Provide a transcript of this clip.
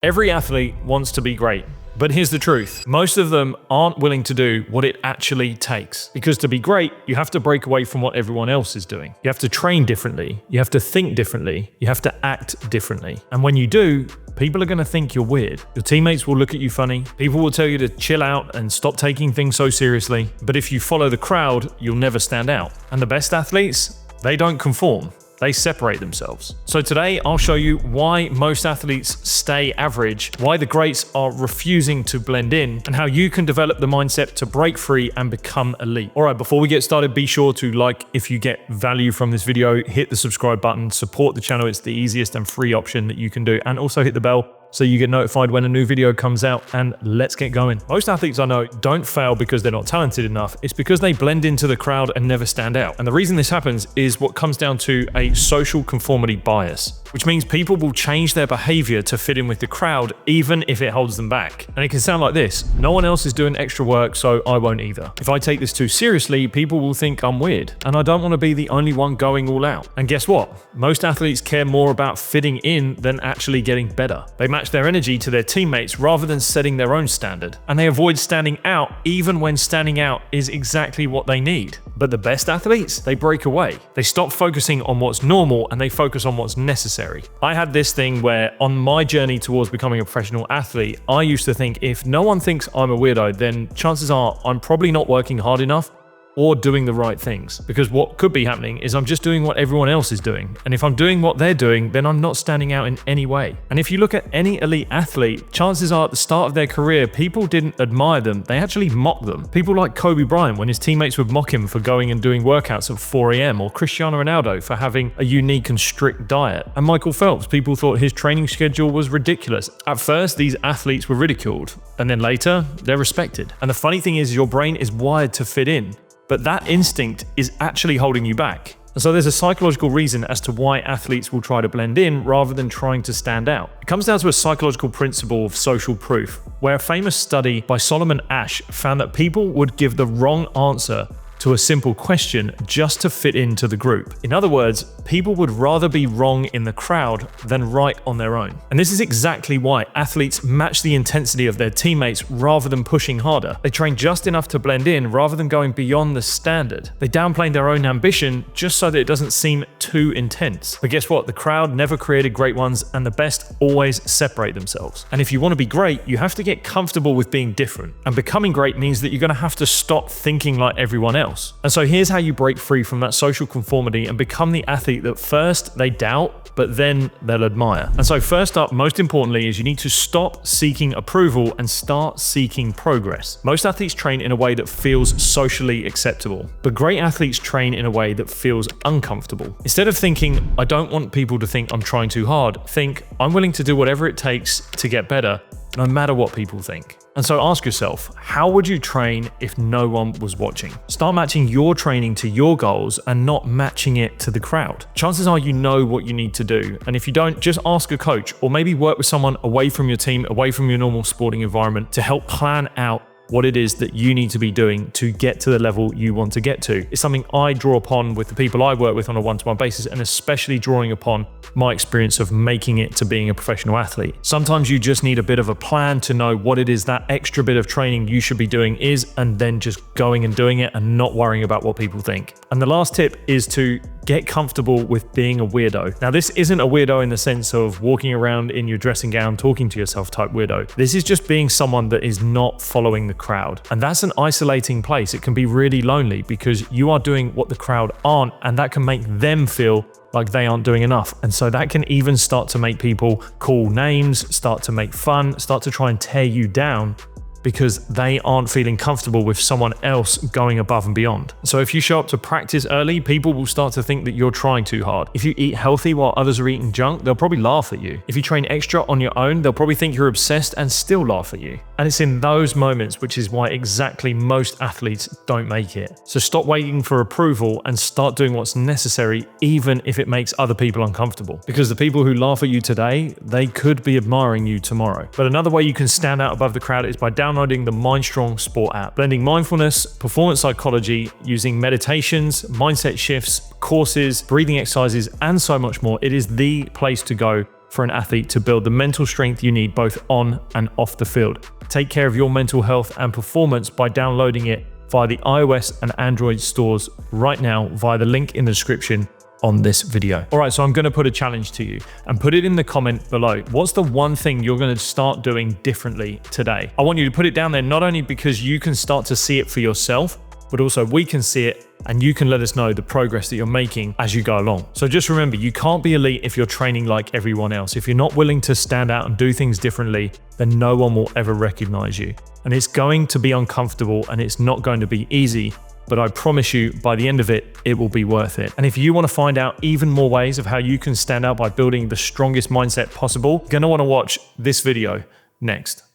Every athlete wants to be great, but here's the truth. Most of them aren't willing to do what it actually takes. Because to be great, you have to break away from what everyone else is doing. You have to train differently. You have to think differently. You have to act differently. And when you do, people are going to think you're weird. Your teammates will look at you funny. People will tell you to chill out and stop taking things so seriously. But if you follow the crowd, you'll never stand out. And the best athletes, they don't conform. They separate themselves. So today I'll show you why most athletes stay average, why the greats are refusing to blend in, and how you can develop the mindset to break free and become elite. All right, before we get started, be sure to like if you get value from this video, hit the subscribe button, support the channel. It's the easiest and free option that you can do, and also hit the bell so you get notified when a new video comes out, and let's get going. Most athletes I know don't fail because they're not talented enough. It's because they blend into the crowd and never stand out. And the reason this happens is what comes down to a social conformity bias, which means people will change their behavior to fit in with the crowd, even if it holds them back. And it can sound like this: no one else is doing extra work, so I won't either. If I take this too seriously, people will think I'm weird, and I don't want to be the only one going all out. And guess what? Most athletes care more about fitting in than actually getting better. They match their energy to their teammates rather than setting their own standard. And they avoid standing out even when standing out is exactly what they need. But the best athletes, they break away. They stop focusing on what's normal and they focus on what's necessary. I had this thing where on my journey towards becoming a professional athlete, I used to think if no one thinks I'm a weirdo, then chances are I'm probably not working hard enough or doing the right things. Because what could be happening is I'm just doing what everyone else is doing. And if I'm doing what they're doing, then I'm not standing out in any way. And if you look at any elite athlete, chances are at the start of their career, people didn't admire them, they actually mocked them. People like Kobe Bryant, when his teammates would mock him for going and doing workouts at 4 a.m, or Cristiano Ronaldo for having a unique and strict diet. And Michael Phelps, people thought his training schedule was ridiculous. At first, these athletes were ridiculed, and then later, they're respected. And the funny thing is, your brain is wired to fit in, but that instinct is actually holding you back. And so there's a psychological reason as to why athletes will try to blend in rather than trying to stand out. It comes down to a psychological principle of social proof, where a famous study by Solomon Asch found that people would give the wrong answer to a simple question just to fit into the group. In other words, people would rather be wrong in the crowd than right on their own. And this is exactly why athletes match the intensity of their teammates rather than pushing harder. They train just enough to blend in rather than going beyond the standard. They downplay their own ambition just so that it doesn't seem too intense. But guess what? The crowd never created great ones, and the best always separate themselves. And if you want to be great, you have to get comfortable with being different. And becoming great means that you're going to have to stop thinking like everyone else. And so here's how you break free from that social conformity and become the athlete that first they doubt, but then they'll admire. And so first up, most importantly, is you need to stop seeking approval and start seeking progress. Most athletes train in a way that feels socially acceptable, but great athletes train in a way that feels uncomfortable. Instead of thinking, I don't want people to think I'm trying too hard, think, I'm willing to do whatever it takes to get better, no matter what people think. And so ask yourself, how would you train if no one was watching? Start matching your training to your goals and not matching it to the crowd. Chances are you know what you need to do. And if you don't, just ask a coach or maybe work with someone away from your team, away from your normal sporting environment to help plan out what it is that you need to be doing to get to the level you want to get to. It's something I draw upon with the people I work with on a one-to-one basis, and especially drawing upon my experience of making it to being a professional athlete. Sometimes you just need a bit of a plan to know what it is that extra bit of training you should be doing is, and then just going and doing it and not worrying about what people think. And the last tip is to get comfortable with being a weirdo. Now, this isn't a weirdo in the sense of walking around in your dressing gown, talking to yourself type weirdo. This is just being someone that is not following the crowd. And that's an isolating place. It can be really lonely because you are doing what the crowd aren't, and that can make them feel like they aren't doing enough. And so that can even start to make people call names, start to make fun, start to try and tear you down, because they aren't feeling comfortable with someone else going above and beyond. So if you show up to practice early, people will start to think that you're trying too hard. If you eat healthy while others are eating junk, they'll probably laugh at you. If you train extra on your own, they'll probably think you're obsessed and still laugh at you. And it's in those moments which is why exactly most athletes don't make it. So stop waiting for approval and start doing what's necessary, even if it makes other people uncomfortable. Because the people who laugh at you today, they could be admiring you tomorrow. But another way you can stand out above the crowd is by downloading the MindStrong Sport app, blending mindfulness, performance psychology, using meditations, mindset shifts, courses, breathing exercises, and so much more. It is the place to go for an athlete to build the mental strength you need both on and off the field. Take care of your mental health and performance by downloading it via the iOS and Android stores right now via the link in the description on this video. All right, so I'm going to put a challenge to you and put it in the comment below. What's the one thing you're going to start doing differently today? I want you to put it down there, not only because you can start to see it for yourself, but also we can see it and you can let us know the progress that you're making as you go along. So just remember, you can't be elite if you're training like everyone else. If you're not willing to stand out and do things differently, then no one will ever recognize you. And it's going to be uncomfortable and it's not going to be easy, but I promise you, by the end of it, it will be worth it. And if you want to find out even more ways of how you can stand out by building the strongest mindset possible, you're going to want to watch this video next.